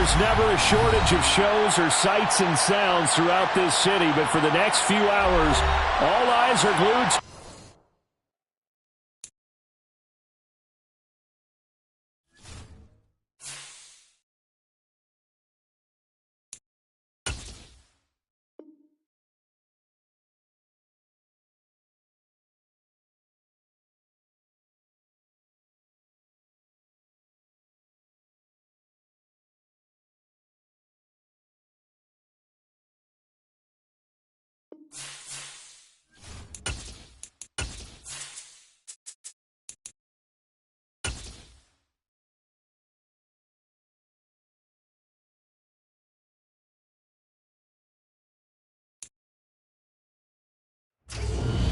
there's never a shortage of shows or sights and sounds throughout this city, but for the next few hours, all eyes are glued to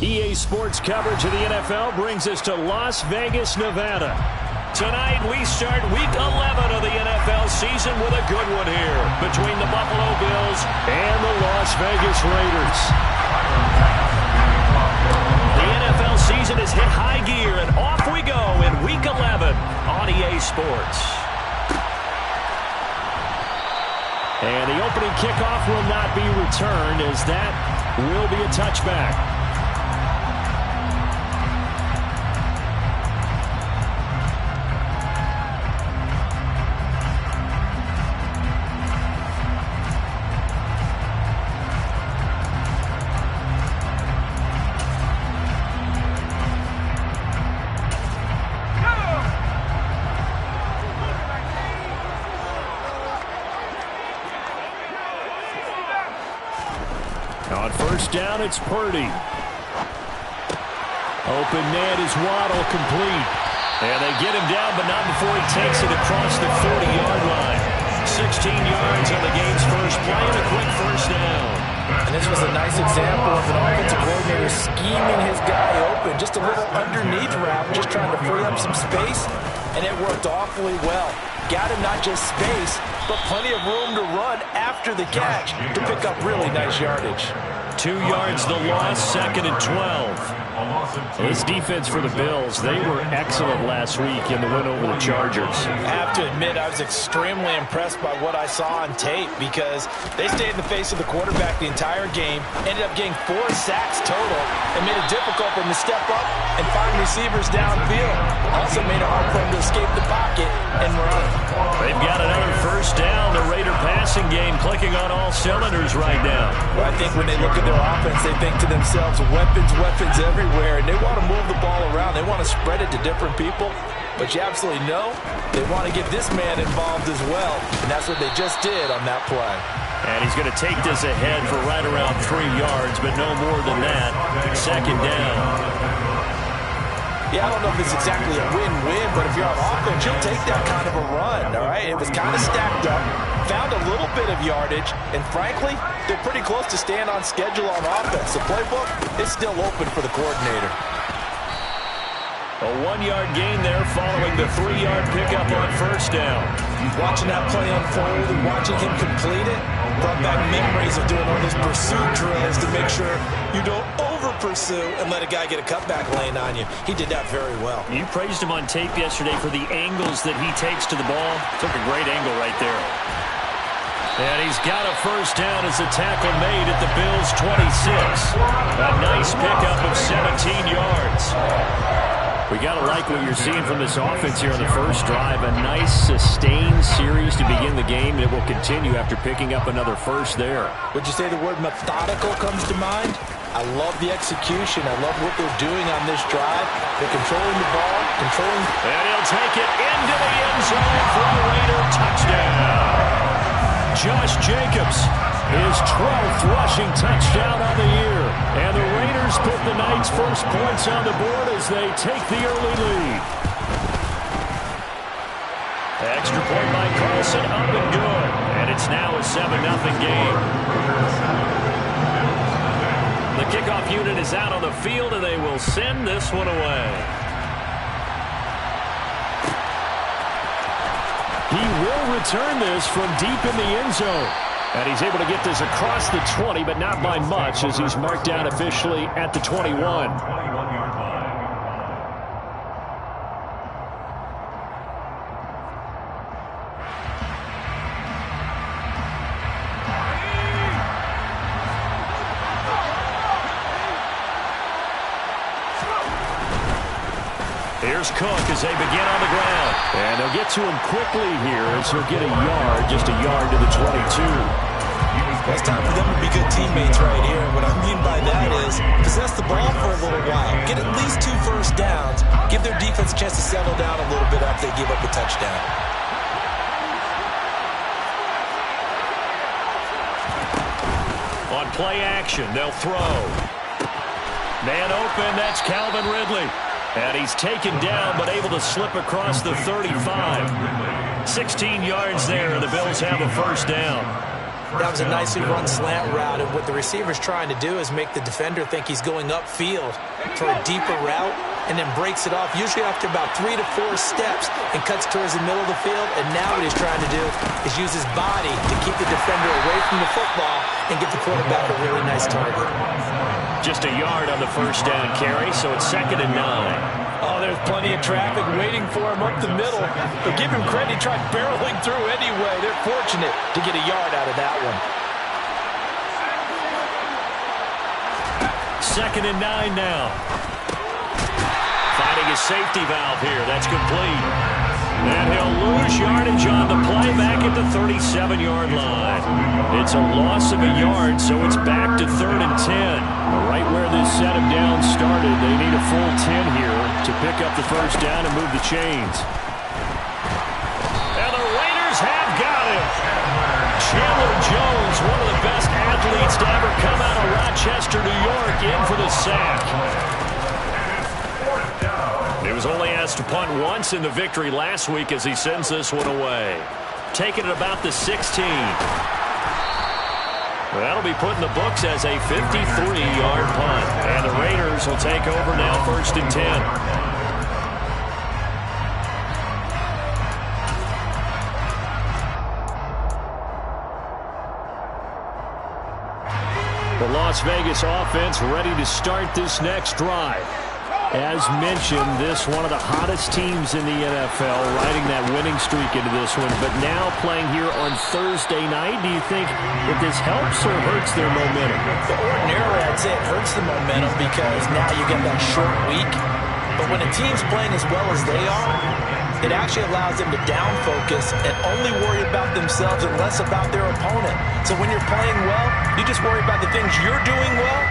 EA Sports coverage of the NFL brings us to Las Vegas, Nevada. Tonight, we start Week 11 of the NFL season with a good one here between the Buffalo Bills and the Las Vegas Raiders. The NFL season has hit high gear, and off we go in Week 11 on EA Sports. And the opening kickoff will not be returned, as that will be a touchback. On first down, it's Purdy. Open man is Waddle, complete. And they get him down, but not before he takes it across the 40-yard line. 16 yards on the game's first play and a quick first down. And this was a nice example of an offensive coordinator scheming his guy open. Just a little underneath route, just trying to free up some space. And it worked awfully well. Got him not just space, but plenty of room to run after the catch to pick up really nice yardage. 2 yards the loss, 2nd and 12. This defense for the Bills, they were excellent last week in the win over the Chargers. I have to admit, I was extremely impressed by what I saw on tape because they stayed in the face of the quarterback the entire game, ended up getting 4 sacks total, and made it difficult for him to step up and find receivers downfield. Also made it hard for him to escape the pocket and run. They've got another first down. The Raider passing game clicking on all cylinders right now. Well, I think when they look at their offense, they think to themselves, weapons, weapons everywhere, and they want to move the ball around. They want to spread it to different people, but you absolutely know they want to get this man involved as well, and that's what they just did on that play. And he's going to take this ahead for right around 3 yards, but no more than that. 2nd down. Yeah, I don't know if it's exactly a win-win, but if you're on offense, you'll take that kind of a run, all right? It was kind of stacked up, found a little bit of yardage, and frankly, they're pretty close to staying on schedule on offense. The playbook is still open for the coordinator. A 1-yard gain there following the 3-yard pickup on first down. Watching that play unfold and watching him complete it brought back memories of doing all those pursuit drills to make sure you don't over-pursue and let a guy get a cutback lane on you. He did that very well. You praised him on tape yesterday for the angles that he takes to the ball. Took a great angle right there. And he's got a first down as a tackle made at the Bills' 26. A nice pickup of 17 yards. We got to like what you're seeing from this offense here on the first drive. A nice sustained series to begin the game, and it will continue after picking up another first there. Would you say the word methodical comes to mind? I love the execution. I love what they're doing on this drive. They're controlling the ball, controlling. And he'll take it into the end zone for a Raider touchdown. Josh Jacobs, his 12th rushing touchdown on the year. And the Raiders put the night's first points on the board as they take the early lead. Extra point by Carlson, up and good. And it's now a 7-0 game. The kickoff unit is out on the field, and they will send this one away. He will return this from deep in the end zone. And he's able to get this across the 20, but not by much, as he's marked down officially at the 21. Here's Cook as they begin on the ground. And they'll get to him quickly here as he'll get a yard, just a yard to the 22. It's time for them to be good teammates right here. What I mean by that is possess the ball for a little while. Get at least 2 first downs. Give their defense a chance to settle down a little bit after they give up a touchdown. On play action, they'll throw. Man open, that's Calvin Ridley. And he's taken down but able to slip across the 35. 16 yards there, and the Bills have a first down. That was a nicely run slant route, and what the receiver's trying to do is make the defender think he's going upfield for a deeper route and then breaks it off, usually after about 3 to 4 steps, and cuts towards the middle of the field. And now what he's trying to do is use his body to keep the defender away from the football and get the quarterback a really nice target. Just a yard on the first down carry, so it's 2nd and 9. Oh, there's plenty of traffic waiting for him up the middle. But give him credit, he tried barreling through anyway. They're fortunate to get a yard out of that one. 2nd and 9 now. Finding his safety valve here. That's complete. And he'll lose yardage on the play back at the 37-yard line. It's a loss of a yard, so it's back to 3rd and 10. Right where this set him down started, they need a full 10 here to pick up the first down and move the chains. And the Raiders have got him. Chandler Jones, one of the best athletes to ever come out of Rochester, New York, in for the sack. He was only asked to punt once in the victory last week as he sends this one away. Taking it about the 16. That'll be put in the books as a 53-yard punt. And the Raiders will take over now, 1st and 10. The Las Vegas offense ready to start this next drive. As mentioned, this one of the hottest teams in the NFL, riding that winning streak into this one. But now playing here on Thursday night, do you think that this helps or hurts their momentum? Well, ordinarily, I'd say it hurts the momentum because now you get that short week. But when a team's playing as well as they are, it actually allows them to down focus and only worry about themselves and less about their opponent. So when you're playing well, you just worry about the things you're doing well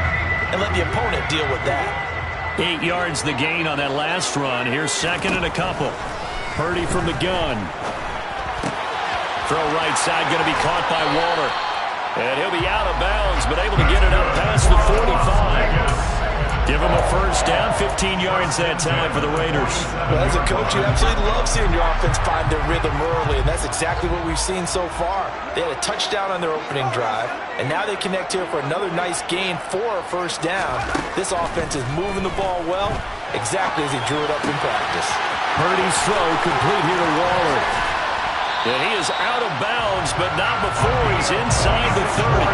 and let the opponent deal with that. 8 yards the gain on that last run. Here's 2nd and a couple. Purdy from the gun. Throw right side, going to be caught by Waller. And he'll be out of bounds, but able to get it up past the 45. Give him a first down, 15 yards that time for the Raiders. Well, as a coach, you absolutely love seeing your offense find their rhythm early, and that's exactly what we've seen so far. They had a touchdown on their opening drive, and now they connect here for another nice gain for a first down. This offense is moving the ball well, exactly as he drew it up in practice. Purdy's throw complete here to Waller. And he is out of bounds, but not before he's inside the 30.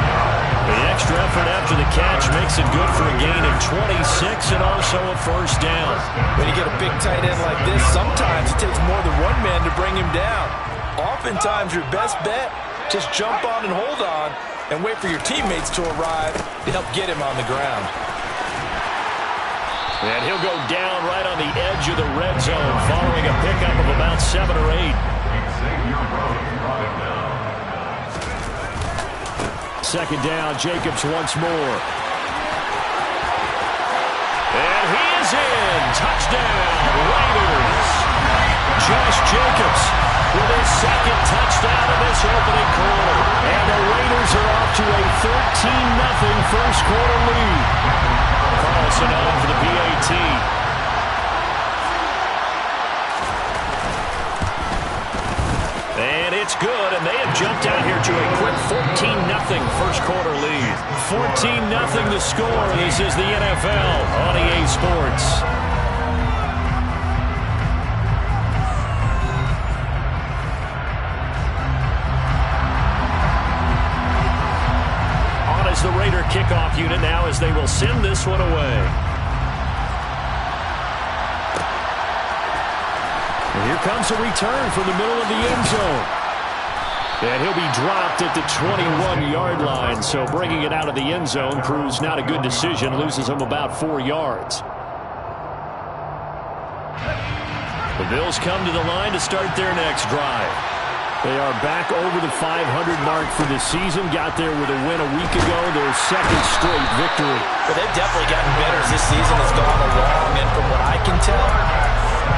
The extra effort after the catch makes it good for a gain of 26 and also a first down. When you get a big tight end like this, sometimes it takes more than one man to bring him down. Oftentimes, your best bet, just jump on and hold on and wait for your teammates to arrive to help get him on the ground. And he'll go down right on the edge of the red zone following a pickup of about 7 or 8. Second down, Jacobs once more. And he is in. Touchdown, Raiders. Josh Jacobs with his second touchdown of this opening quarter. And the Raiders are off to a 13-0 first quarter lead. Carlson on for the PAT. And it's good, and they have jumped out here to a quick 14-0 first quarter lead. 14-0 the score. This is the NFL on EA Sports. On as the Raider kickoff unit now as they will send this one away. Here comes a return from the middle of the end zone. And he'll be dropped at the 21-yard line, so bringing it out of the end zone proves not a good decision, loses him about 4 yards. The Bills come to the line to start their next drive. They are back over the 500 mark for the season. Got there with a win a week ago, their second straight victory. Well, they've definitely gotten better as this season has gone along, and from what I can tell,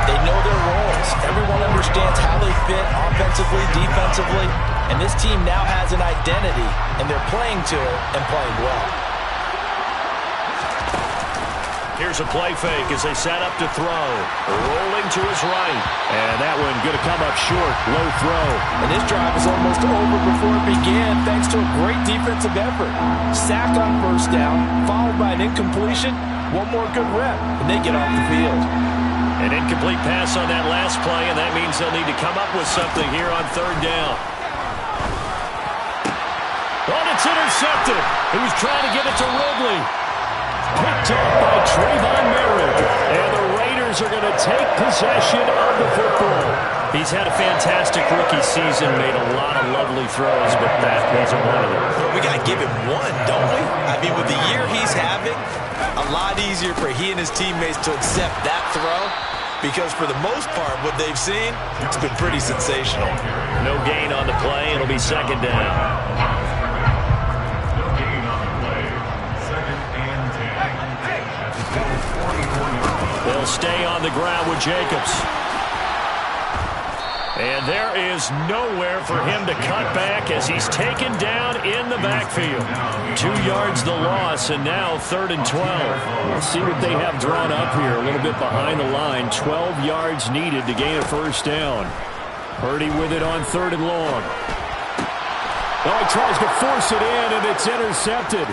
they know their roles. Everyone understands how they fit offensively, defensively, and this team now has an identity, and they're playing to it and playing well. Here's a play fake as they set up to throw. Rolling to his right. And that one going to come up short. Low throw. And this drive is almost over before it began thanks to a great defensive effort. Sack on first down, followed by an incompletion. One more good rep, and they get off the field. An incomplete pass on that last play, and that means they'll need to come up with something here on third down. Oh, it's intercepted. He was trying to get it to Ridley. Picked up by Trayvon Merrick. And the Raiders are going to take possession of the football. He's had a fantastic rookie season, made a lot of lovely throws, but that wasn't one of them. We got to give him one, don't we? I mean, with the year he's having, a lot easier for he and his teammates to accept that throw, because for the most part, what they've seen, it's been pretty sensational. No gain on the play. It'll be second down. They'll stay on the ground with Jacobs. And there is nowhere for him to cut back as he's taken down in the backfield. 2 yards the loss, and now 3rd and 12. Let's see what they have drawn up here. A little bit behind the line. 12 yards needed to gain a first down. Purdy with it on 3rd and long. Oh, he tries to force it in, and it's intercepted.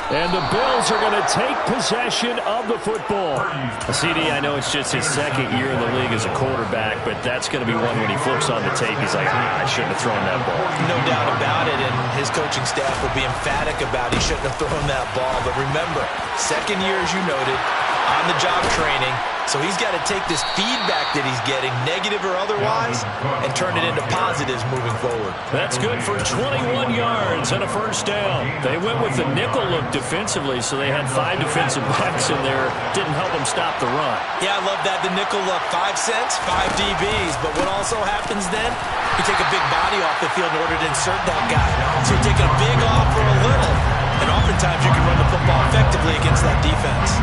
And the Bills are going to take possession of the football. CD, I know it's just his second year in the league as a quarterback, but that's going to be one when he flips on the tape, he's like, I shouldn't have thrown that ball. No doubt about it, and his coaching staff will be emphatic about he shouldn't have thrown that ball. But remember, second year, as you noted, on-the-job training, so he's got to take this feedback that he's getting, negative or otherwise, and turn it into positives moving forward. That's good for 21 yards and a first down. They went with the nickel look defensively, so they had 5 defensive backs in there. Didn't help them stop the run. Yeah, I love that, the nickel look. 5 cents, 5 DBs. But what also happens then, you take a big body off the field in order to insert that guy. So you're taking a big off for a little. And oftentimes you can run the football effectively against that defense.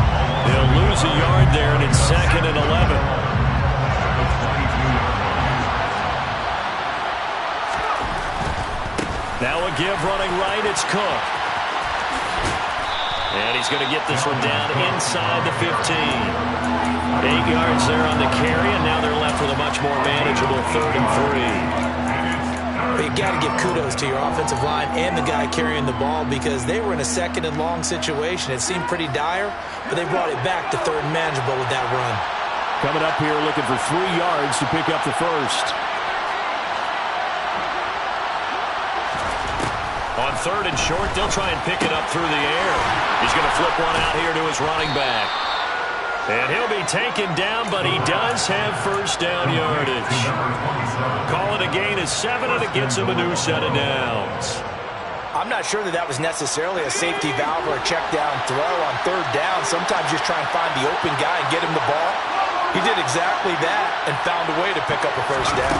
They'll lose a yard there, and it's 2nd and 11. Now a give running right, it's Cook. And he's going to get this one down inside the 15. 8 yards there on the carry, and now they're left with a much more manageable 3rd and 3. You got to give kudos to your offensive line and the guy carrying the ball, because they were in a 2nd and long situation. It seemed pretty dire, but they brought it back to 3rd and manageable with that run. Coming up here looking for 3 yards to pick up the first. On 3rd and short, they'll try and pick it up through the air. He's going to flip one out here to his running back. And he'll be taken down, but he does have first down yardage. Call it a gain of 7, and it gets him a new set of downs. I'm not sure that was necessarily a safety valve or a check down throw on 3rd down. Sometimes just try and find the open guy and get him the ball. He did exactly that and found a way to pick up a first down.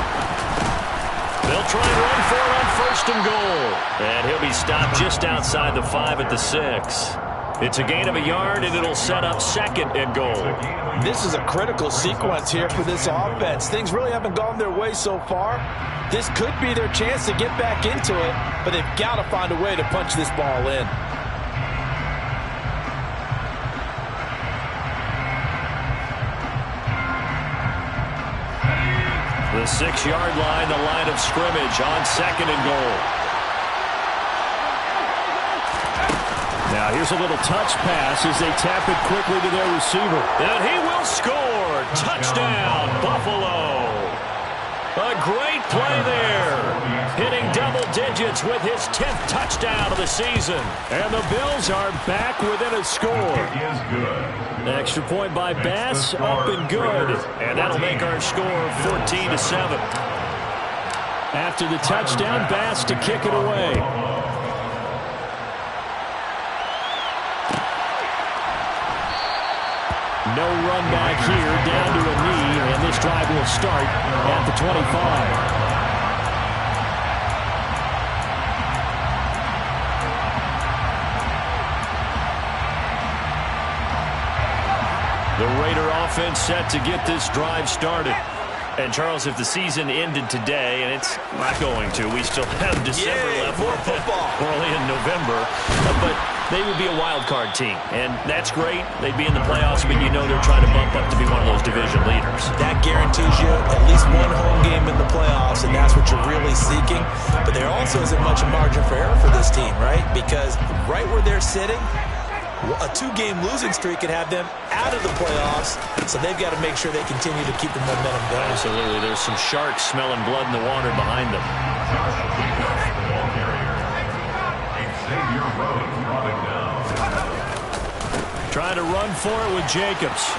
They'll try and run for it on 1st and goal. And he'll be stopped just outside the 5 at the 6. It's a gain of a yard, and it'll set up 2nd and goal. This is a critical sequence here for this offense. Things really haven't gone their way so far. This could be their chance to get back into it, but they've got to find a way to punch this ball in. The 6-yard line, the line of scrimmage on 2nd and goal. Now here's a little touch pass as they tap it quickly to their receiver. And he will score. Touchdown, Buffalo. A great play there. Hitting double digits with his 10th touchdown of the season. And the Bills are back within a score. Extra point by Bass, up and good. And that'll make our score 14-7. After the touchdown, Bass to kick it away. No run back here, down to a knee, and this drive will start at the 25. The Raider offense set to get this drive started. And, Charles, if the season ended today, and it's not going to, we still have December left. More football. Early in November. But they would be a wild card team. And that's great. They'd be in the playoffs, but you know they're trying to bump up to be one of those division leaders. That guarantees you at least one home game in the playoffs, and that's what you're really seeking. But there also isn't much margin for error for this team, right? Because right where they're sitting, a 2-game losing streak could have them out of the playoffs, so they've got to make sure they continue to keep the momentum going. Absolutely. There's some sharks smelling blood in the water behind them. Trying to run for it with Jacobs.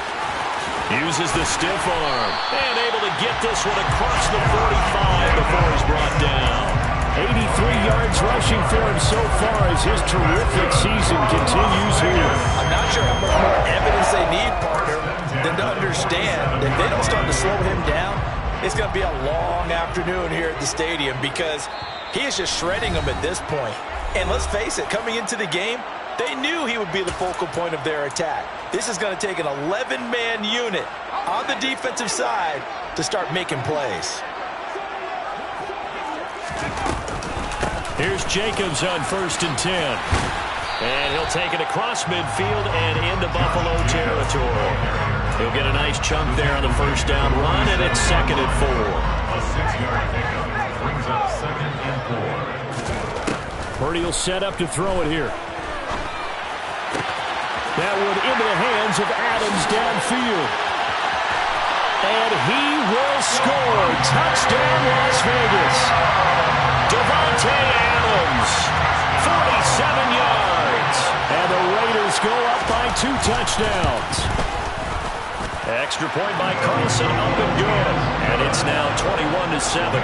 Uses the stiff arm. And able to get this one across the 45 before he's brought down. 83 yards rushing for him so far as his terrific season continues here. I'm not sure how much more evidence they need, partner, than to understand that if they don't start to slow him down, it's going to be a long afternoon here at the stadium because he is just shredding them at this point. And let's face it, coming into the game, they knew he would be the focal point of their attack. This is going to take an 11-man unit on the defensive side to start making plays. Here's Jacobs on 1st and 10. And he'll take it across midfield and into Buffalo territory. He'll get a nice chunk there on the first down run, and it's 2nd and 4. A 6-yard pickup brings up 2nd and 4. Purdy will set up to throw it here. That one into the hands of Adams downfield. And he will score. Touchdown, Las Vegas. Davante Adams, 47 yards. And the Raiders go up by 2 touchdowns. Extra point by Carlson, up and good. And it's now 21-7.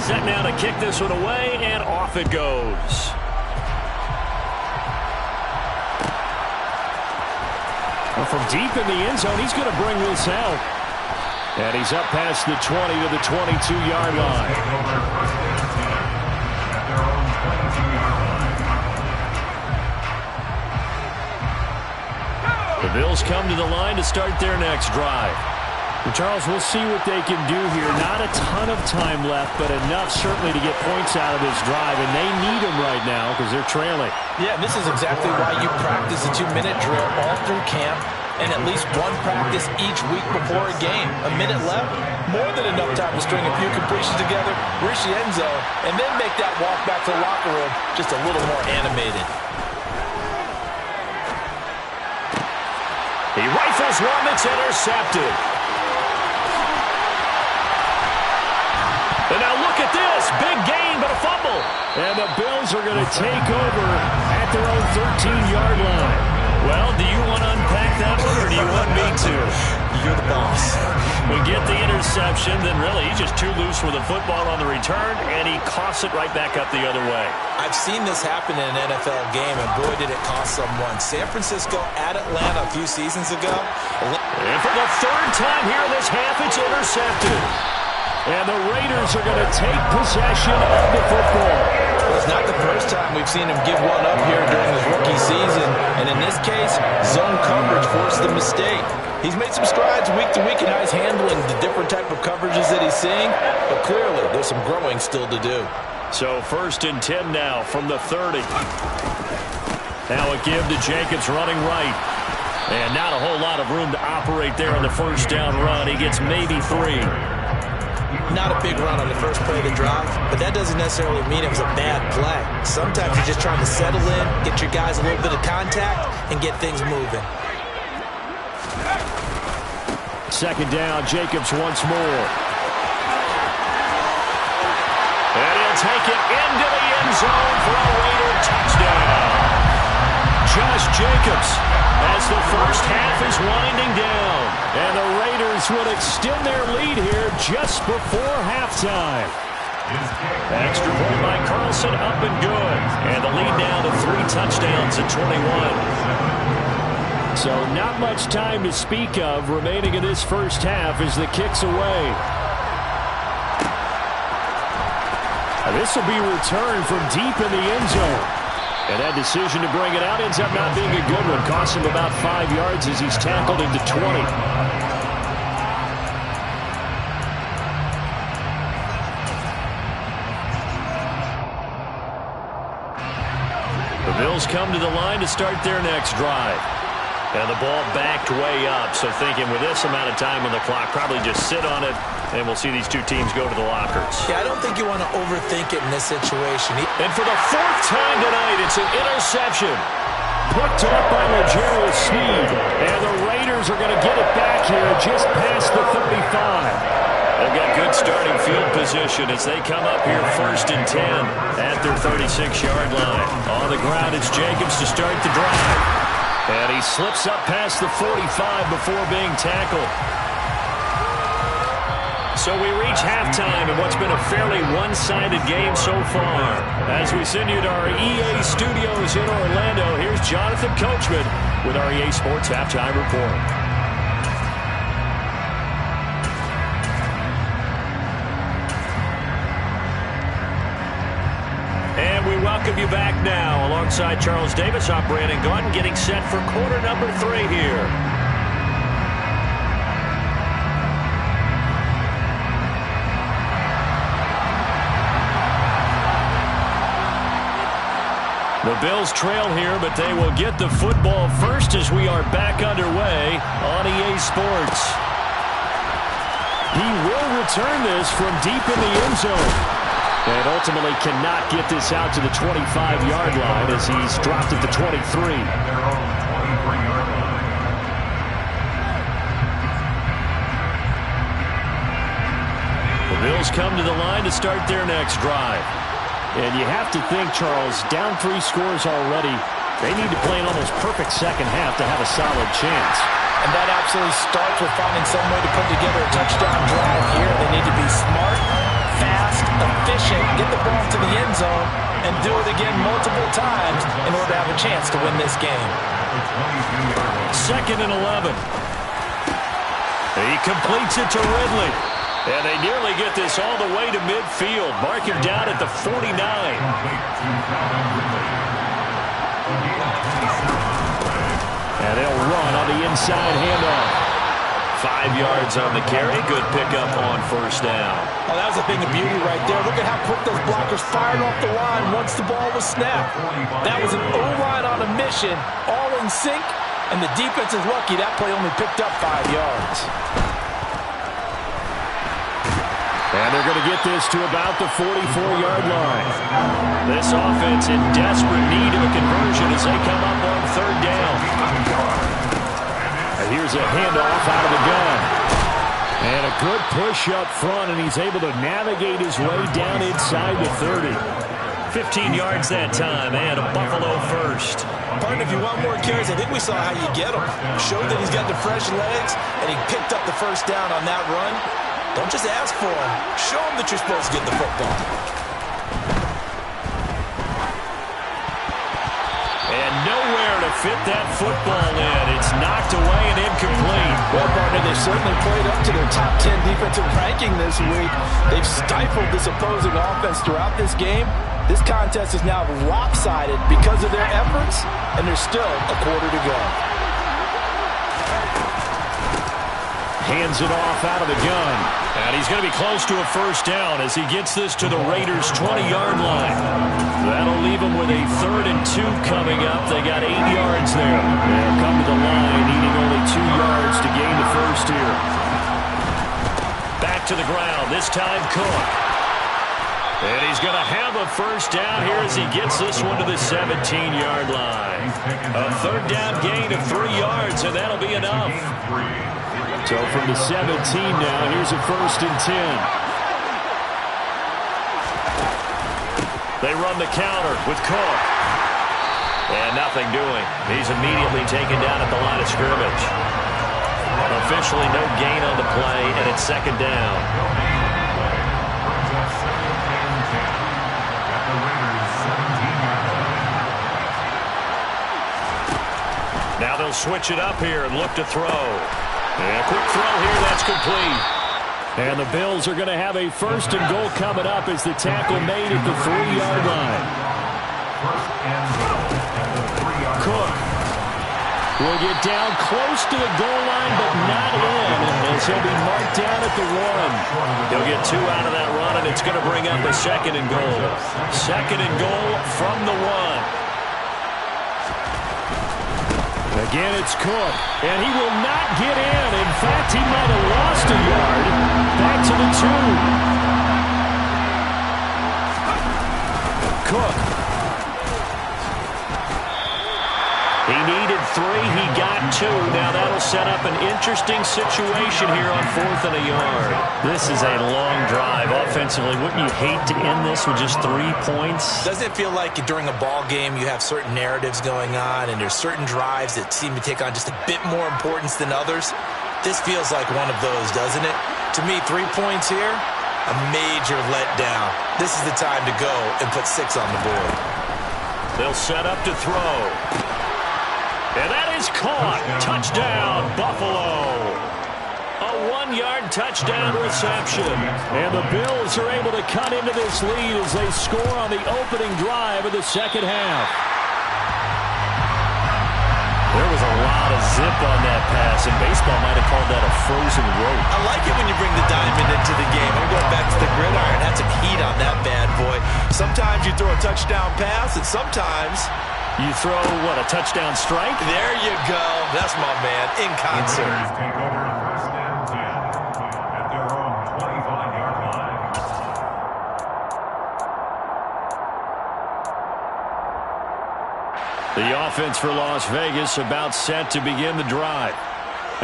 Set now to kick this one away, and off it goes. From deep in the end zone, he's going to bring this out. And he's up past the 20 to the 22-yard line. The Bills come to the line to start their next drive. And Charles, we'll see what they can do here. Not a ton of time left, but enough certainly to get points out of this drive. And they need them right now because they're trailing. Yeah, this is exactly why you practice a 2-minute drill all through camp and at least one practice each week before a game. A minute left, more than enough time to string a few completions together, reach the end zone, and then make that walk back to the locker room just a little more animated. He rifles one that's intercepted. And now look at this. Big gain, but a fumble. And the Bills are going to take over at their own 13-yard line. Well, do you want to unpack that one, or do you want me to? You're the boss. We get the interception, then really he's just too loose with the football on the return, and he coughs it right back up the other way. I've seen this happen in an NFL game, and boy, did it cost someone. San Francisco at Atlanta a few seasons ago. And for the 3rd time here this half, it's intercepted. And the Raiders are going to take possession of the football. Well, it's not the first time we've seen him give one up here during his rookie season. And in this case, zone coverage forced the mistake. He's made some strides week to week in how he's handling the different type of coverages that he's seeing. But clearly, there's some growing still to do. So 1st and 10 now from the 30. Now a give to Jacobs running right. And not a whole lot of room to operate there on the first down run. He gets maybe 3. Not a big run on the first play of the drive, but that doesn't necessarily mean it was a bad play. Sometimes you're just trying to settle in, get your guys a little bit of contact, and get things moving. 2nd down, Jacobs once more. And he'll take it into the end zone for a Raider touchdown. Josh Jacobs as the first half is winding down. And the Raiders will extend their lead here just before halftime. Extra point by Carlson, up and good. And touchdowns at 21. So not much time to speak of remaining in this first half as the kick's away. This will be returned from deep in the end zone. And that decision to bring it out ends up not being a good one. Costs him about 5 yards as he's tackled into 20. The Bills come to the line to start their next drive. And the ball backed way up. So thinking with this amount of time on the clock, probably just sit on it, and we'll see these two teams go to the lockers. Yeah, I don't think you want to overthink it in this situation. And for the 4th time tonight, it's an interception. Picked up by L'Jarius Sneed. And the Raiders are going to get it back here just past the 35. They've got good starting field position as they come up here 1st and 10 at their 36-yard line. On the ground, it's Jacobs to start the drive. And he slips up past the 45 before being tackled. So we reach halftime in what's been a fairly one-sided game so far. As we send you to our EA studios in Orlando, here's Jonathan Coachman with our EA Sports Halftime Report. And we welcome you back now. Alongside Charles Davis, I'm Brandon Gaudin, getting set for quarter number 3 here. The Bills trail here, but they will get the football first as we are back underway on EA Sports. He will return this from deep in the end zone. And ultimately cannot get this out to the 25-yard line as he's dropped at the 23. The Bills come to the line to start their next drive. And you have to think, Charles, down 3 scores already, they need to play an almost perfect second half to have a solid chance. And that absolutely starts with finding some way to put together a touchdown drive here. They need to be smart, fast, efficient, get the ball to the end zone, and do it again multiple times in order to have a chance to win this game. 2nd and 11. He completes it to Ridley. And they nearly get this all the way to midfield. Mark him down at the 49. And they'll run on the inside handoff. 5 yards on the carry. Good pickup on 1st down. Oh, that was a thing of beauty right there. Look at how quick those blockers fired off the line once the ball was snapped. That was an O-line on a mission, all in sync, and the defense is lucky that play only picked up 5 yards. And they're going to get this to about the 44-yard line. This offense in desperate need of a conversion as they come up on 3rd down. And here's a handoff out of the gun. And a good push up front, and he's able to navigate his way down inside the 30. 15 yards that time, and a Buffalo first. Partner, if you want more carries, I think we saw how you get him. Showed that he's got the fresh legs, and he picked up the 1st down on that run. Don't just ask for him. Show him that you're supposed to get the football. And nowhere to fit that football in. It's knocked away and incomplete. Well, partner, they certainly played up to their top 10 defensive ranking this week. They've stifled this opposing offense throughout this game. This contest is now lopsided because of their efforts, and there's still a quarter to go. Hands it off out of the gun. And he's going to be close to a 1st down as he gets this to the Raiders' 20-yard line. That'll leave him with a 3rd and 2 coming up. They got 8 yards there. They'll come to the line, needing only 2 yards to gain the first here. Back to the ground, this time Cook. And he's going to have a 1st down here as he gets this one to the 17-yard line. A 3rd down gain of 3 yards, and that'll be enough. So from the 17 now, here's a 1st and 10. They run the counter with Cook. And nothing doing. He's immediately taken down at the line of scrimmage. Officially no gain on the play, and it's 2nd down. switch it up here and look to throw. And a quick throw here, that's complete. And the Bills are going to have a 1st and goal coming up as the tackle made at the 3-yard line. Cook will get down close to the goal line, but not in, as he'll be marked down at the 1. He'll get 2 out of that run, and it's going to bring up a 2nd and goal. 2nd and goal from the 1. Again, it's Cook, and he will not get in. In fact, he might have lost a yard. Back to the 2. Cook. He needed 3. He got 2. Now that'll set up an interesting situation here on 4th and a yard. This is a long drive offensively. Wouldn't you hate to end this with just 3 points? Doesn't it feel like during a ball game you have certain narratives going on and there's certain drives that seem to take on just a bit more importance than others? This feels like one of those, doesn't it? To me, 3 points here, a major letdown. This is the time to go and put 6 on the board. They'll set up to throw. And that is caught. Touchdown, Buffalo. A 1-yard touchdown reception. And the Bills are able to cut into this lead as they score on the opening drive of the 2nd half. There was a lot of zip on that pass, and baseball might have called that a frozen rope. I like it when you bring the diamond into the game. I'm going back to the gridiron. Had some heat on that bad boy. Sometimes you throw a touchdown pass, and sometimes you throw, what, a touchdown strike? There you go. That's my man, in concert. Take over 1st and 10 at their own 25-yard line. The offense for Las Vegas about set to begin the drive.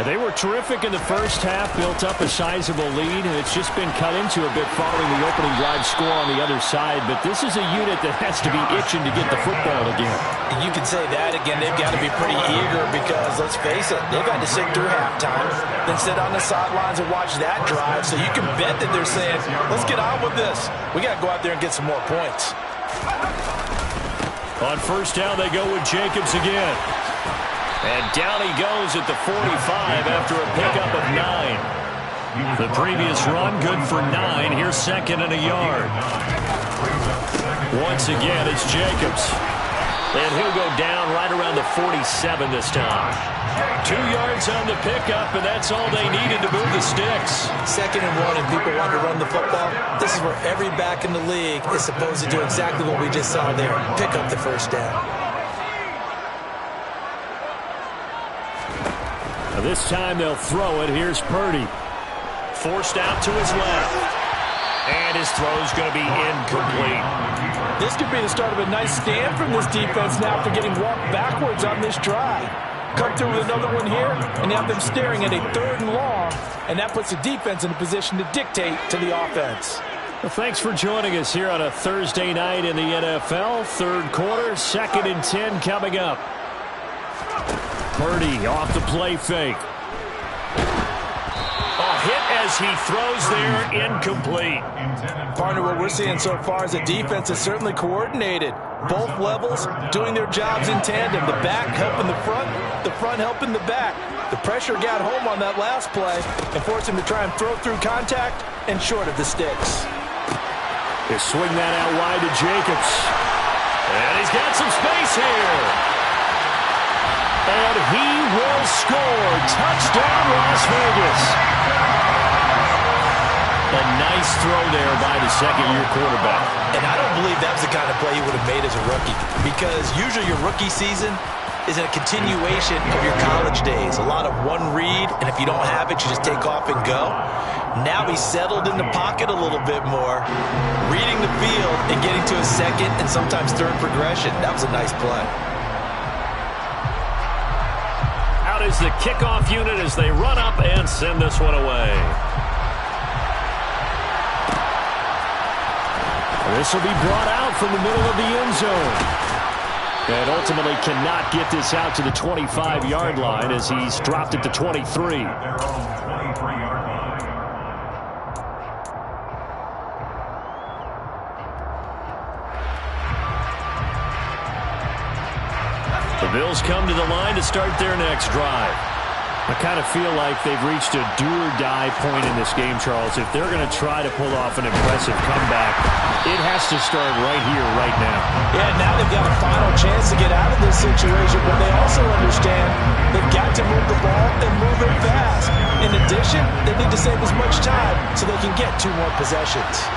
They were terrific in the first half, built up a sizable lead, and it's just been cut into a bit following the opening drive score on the other side. But this is a unit that has to be itching to get the football again. You can say that again. They've got to be pretty eager because, let's face it, they've had to sit through halftime, then sit on the sidelines and watch that drive. So you can bet that they're saying, let's get on with this. We got to go out there and get some more points. On 1st down, they go with Jacobs again. And down he goes at the 45 after a pickup of 9. The previous run, good for 9. Here's 2nd and a yard. Once again, it's Jacobs. And he'll go down right around the 47 this time. 2 yards on the pickup, and that's all they needed to move the sticks. 2nd and 1, and people want to run the football. This is where every back in the league is supposed to do exactly what we just saw there. Pick up the 1st down. This time they'll throw it. Here's Purdy. Forced out to his left. And his throw's going to be incomplete. This could be the start of a nice stand from this defense now after getting walked backwards on this drive. Come through with another one here, and have them staring at a 3rd and long, and that puts the defense in a position to dictate to the offense. Well, thanks for joining us here on a Thursday night in the NFL. 3rd quarter, 2nd and 10 coming up. Purdy off the play fake. A hit as he throws there, incomplete. Partner, what we're seeing so far is the defense is certainly coordinated. Both levels doing their jobs in tandem. The back helping the front helping the back. The pressure got home on that last play and forced him to try and throw through contact and short of the sticks. They swing that out wide to Jacobs. And he's got some space here. And he will score. Touchdown, Las Vegas. A nice throw there by the 2nd-year quarterback. And I don't believe that was the kind of play he would have made as a rookie, because usually your rookie season is a continuation of your college days. A lot of one read, and if you don't have it, you just take off and go. Now he's settled in the pocket a little bit more, reading the field and getting to a 2nd and sometimes 3rd progression. That was a nice play. Out is the kickoff unit as they run up and send this one away. This will be brought out from the middle of the end zone. And ultimately cannot get this out to the 25-yard line as he's dropped it to 23. Their own 23-yard line. The Bills come to the line to start their next drive. I kind of feel like they've reached a do-or-die point in this game, Charles. If they're going to try to pull off an impressive comeback, it has to start right here, right now. Yeah, now they've got a final chance to get out of this situation, but they also understand they've got to move the ball and move it fast. In addition, they need to save as much time so they can get 2 more possessions.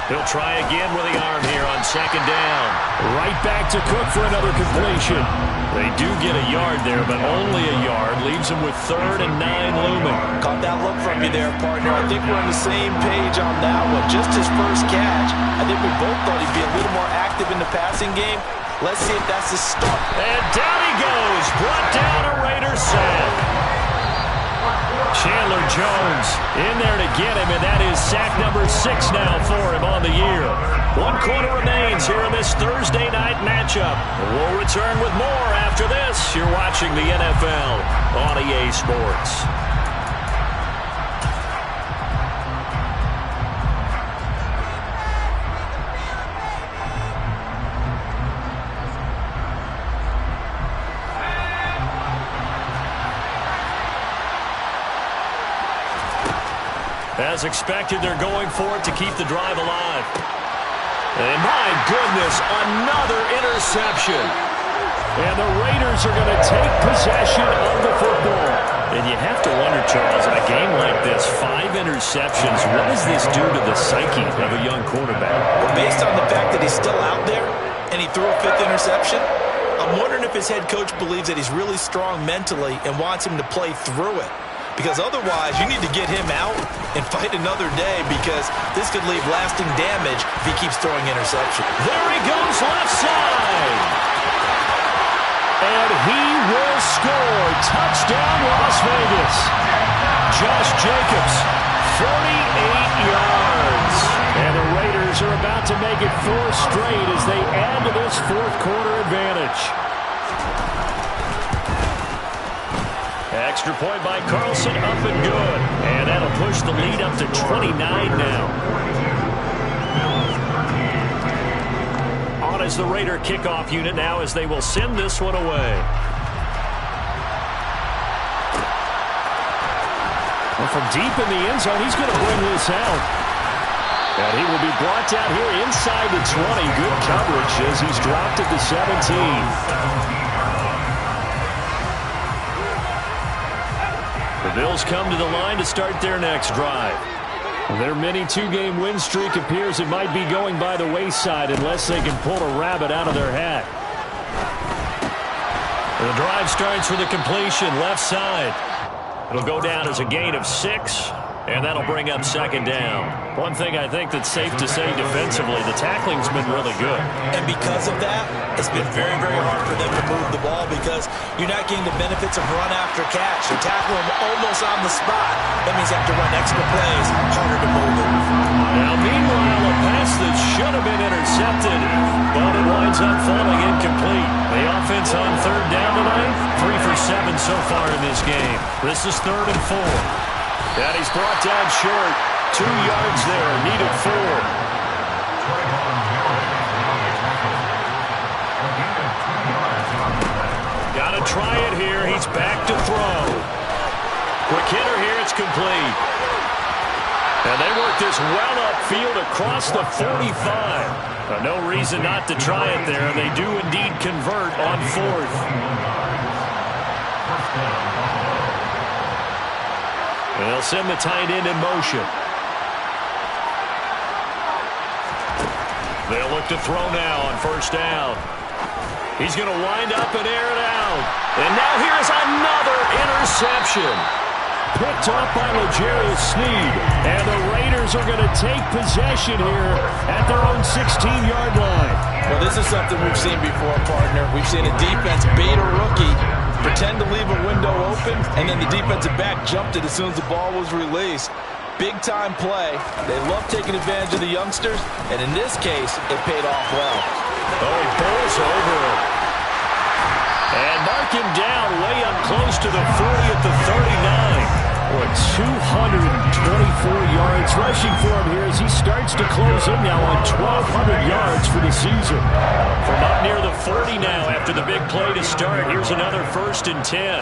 He'll try again with the arm here on second down. Right back to Cook for another completion. They do get a yard there, but only a yard. Leaves him with 3rd and 9 looming. Caught that look from you there, partner. I think we're on the same page on that one. Just his first catch. I think we both thought he'd be a little more active in the passing game. Let's see if that's the start. And down he goes. Brought down a Raiders sack. Chandler Jones in there to get him, and that is sack number 6 now for him on the year. 1 quarter remains here in this Thursday night matchup. We'll return with more after this. You're watching the NFL on EA Sports. As expected, they're going for it to keep the drive alive. And my goodness, another interception. And the Raiders are going to take possession of the football. And you have to wonder, Charles, in a game like this, 5 interceptions, what does this do to the psyche of a young quarterback? Well, based on the fact that he's still out there and he threw a 5th interception, I'm wondering if his head coach believes that he's really strong mentally and wants him to play through it. Because otherwise, you need to get him out and fight another day, because this could leave lasting damage if he keeps throwing interceptions. There he goes, left side. And he will score. Touchdown, Las Vegas. Josh Jacobs, 48 yards. And the Raiders are about to make it 4 straight as they add to this 4th quarter advantage. Extra point by Carlson, up and good. And that'll push the lead up to 29 now. On is the Raider kickoff unit now as they will send this one away. Well, from deep in the end zone, he's going to bring this out. And he will be brought down here inside the 20. Good coverage as he's dropped at the 17. The Bills come to the line to start their next drive. Their mini 2-game win streak appears it might be going by the wayside unless they can pull a rabbit out of their hat. The drive starts with a completion left side. It'll go down as a gain of 6. And that'll bring up second down. One thing I think that's safe to say defensively, the tackling's been really good. And because of that, it's been very, very hard for them to move the ball because you're not getting the benefits of run after catch. You're tackling them almost on the spot. That means you have to run extra plays, harder to move it. Now, meanwhile, a pass that should have been intercepted, but it winds up falling incomplete. The offense on 3rd down tonight, 3 for 7 so far in this game. This is 3rd and 4. And he's brought down short. 2 yards there, needed 4. Got to try it here. He's back to throw. Quick hitter here. It's complete. And they work this well upfield across the 45. No reason not to try it there. They do indeed convert on 4th. They'll send the tight end in motion. They'll look to throw now on 1st down. He's going to wind up and air it out. And now here's another interception. Picked up by L'Jarius Sneed. And the Raiders are going to take possession here at their own 16-yard line. Well, this is something we've seen before, partner. We've seen a defense bait a rookie, pretend to leave a window open, and then the defensive back jumped it as soon as the ball was released. Big-time play. They love taking advantage of the youngsters, and in this case, it paid off well. Oh, he bowls over it. And mark him down way up close to the 40 at the 39. Or 224 yards rushing for him here as he starts to close sitting now on 1,200 yards for the season. From up near the 40 now after the big play to start. Here's another 1st and 10.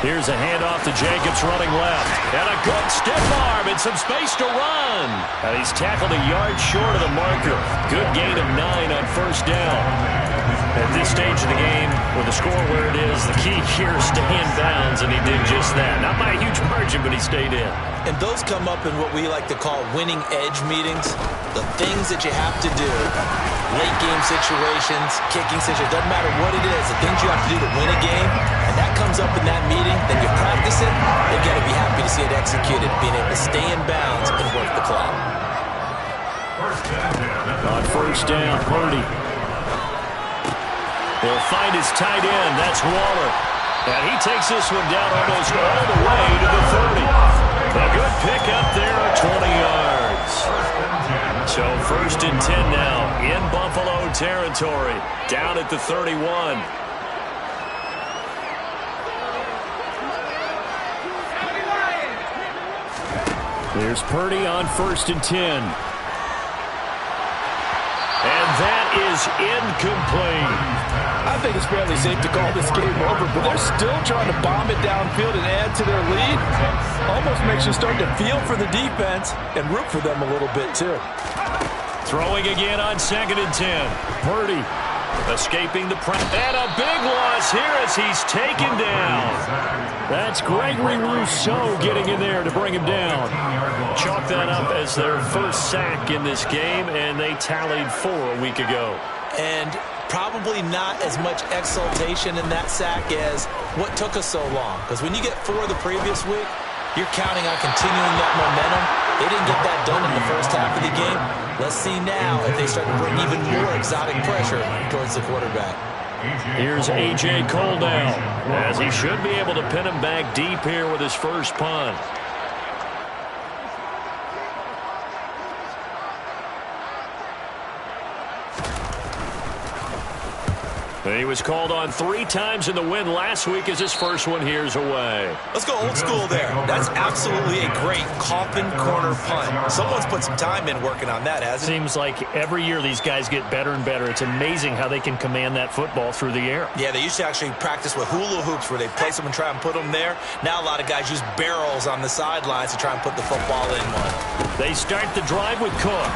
Here's a handoff to Jacobs running left. And a good stiff arm and some space to run. And he's tackled a yard short of the marker. Good gain of 9 on 1st down. At this stage of the game, with the score where it is, the key here is stay in bounds, and he did just that. Not by a huge margin, but he stayed in. And those come up in what we like to call winning edge meetings. The things that you have to do, late game situations, kicking situations, doesn't matter what it is, the things you have to do to win a game, and that comes up in that meeting, then you practice it, you got to be happy to see it executed, being able to stay in bounds and work the clock. On 1st down, Purdy. He'll find his tight end. That's Waller. And he takes this one down almost all the way to the 30. A good pickup there at 20 yards. So 1st and 10 now in Buffalo territory. Down at the 31. Here's Purdy on 1st and 10. And that is incomplete. I think it's fairly safe to call this game over, but they're still trying to bomb it downfield and add to their lead. Almost makes you start to feel for the defense and root for them a little bit, too. Throwing again on 2nd and 10. Purdy escaping the press. And a big loss here as he's taken down. That's Gregory Rousseau getting in there to bring him down. Chalk that up as their first sack in this game, and they tallied 4 a week ago. And probably not as much exultation in that sack as what took us so long. Because when you get 4 the previous week, you're counting on continuing that momentum. They didn't get that done in the first half of the game. Let's see now if they start to bring even more exotic pressure towards the quarterback. Here's A.J. Cole now, as he should be able to pin him back deep here with his first punt. He was called on 3 times in the win last week as his first one here's away. Let's go old school there. That's absolutely a great coffin corner punt. Someone's put some time in working on that, hasn't it? Seems like every year these guys get better and better. It's amazing how they can command that football through the air. Yeah, they used to actually practice with hula hoops where they place them and try and put them there. Now a lot of guys use barrels on the sidelines to try and put the football in one. They start the drive with Cook.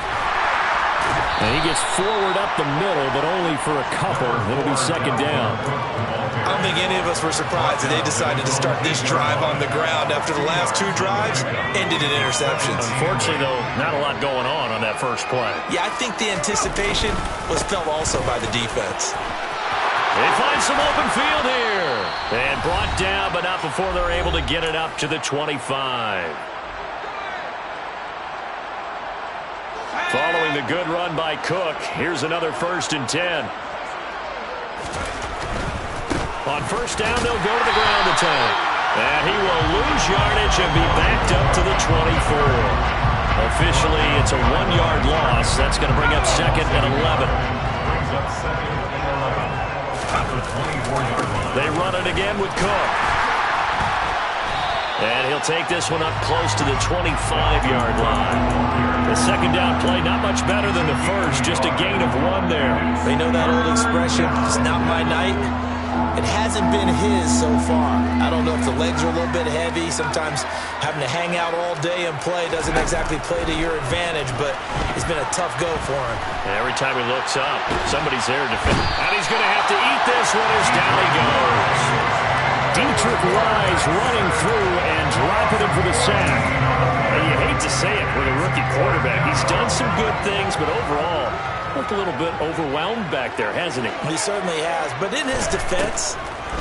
And he gets forward up the middle, but only for a couple. It'll be 2nd down. I don't think any of us were surprised that they decided to start this drive on the ground after the last 2 drives ended in interceptions. Unfortunately, though, not a lot going on that first play. Yeah, I think the anticipation was felt also by the defense. They find some open field here. And brought down, but not before they're able to get it up to the 25. Following the good run by Cook, here's another 1st and 10. On 1st down, they'll go to the ground attack. And he will lose yardage and be backed up to the 24. Officially, it's a 1-yard loss. That's going to bring up 2nd and 11. Brings up 2nd and 11. At the 24-yard line. They run it again with Cook. And he'll take this one up close to the 25-yard line. The 2nd down play, not much better than the first, just a gain of 1 there. They know that old expression, it's not my night. It hasn't been his so far. I don't know if the legs are a little bit heavy. Sometimes having to hang out all day and play doesn't exactly play to your advantage, but it's been a tough go for him. Every time he looks up, somebody's there to defend. And he's going to have to eat this one as down he goes. Dietrich Wise running through and dropping him for the sack. And you hate to say it with a rookie quarterback. He's done some good things, but overall, looked a little bit overwhelmed back there, hasn't he? He certainly has. But in his defense,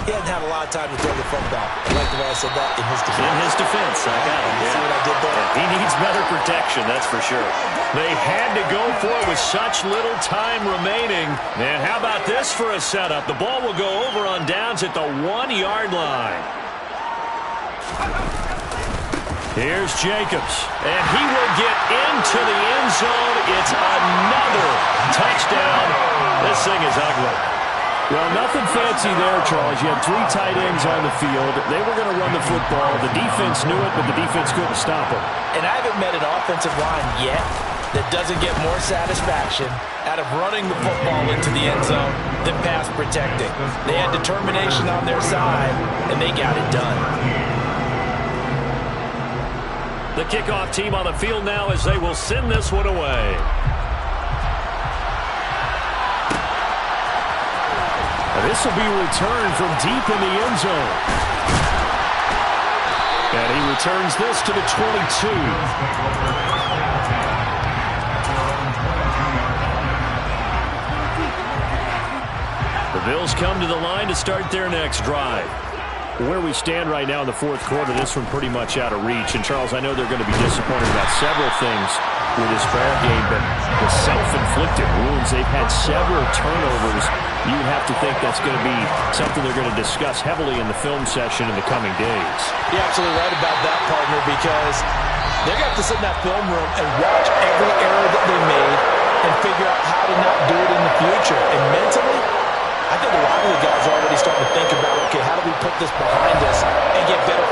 he hadn't had a lot of time to throw the football. I like the way I said that, in his defense. In his defense, I got him. See what I did there? He needs better protection, that's for sure. They had to go for it with such little time remaining. And how about this for a setup? The ball will go over on downs at the 1-yard line. Here's Jacobs, and he will get into the end zone. It's another touchdown. This thing is ugly. Well, nothing fancy there, Charles. You had 3 tight ends on the field. They were going to run the football. The defense knew it, but the defense couldn't stop them. And I haven't met an offensive line yet that doesn't get more satisfaction out of running the football into the end zone than pass protecting. They had determination on their side, and they got it done. The kickoff team on the field now as they will send this one away. This will be returned from deep in the end zone. And he returns this to the 22. The Bills come to the line to start their next drive. Where we stand right now in the fourth quarter, this one pretty much out of reach. And, Charles, I know they're going to be disappointed about several things with this ball game, but the self-inflicted wounds, they've had several turnovers. You would have to think that's going to be something they're going to discuss heavily in the film session in the coming days. You're absolutely right about that, partner, because they're going to have to sit in that film room and watch every error that they made and figure out how to not do it in the future. And mentally, I think a lot of the guys are already starting to think about, okay, how do we put this behind us and get better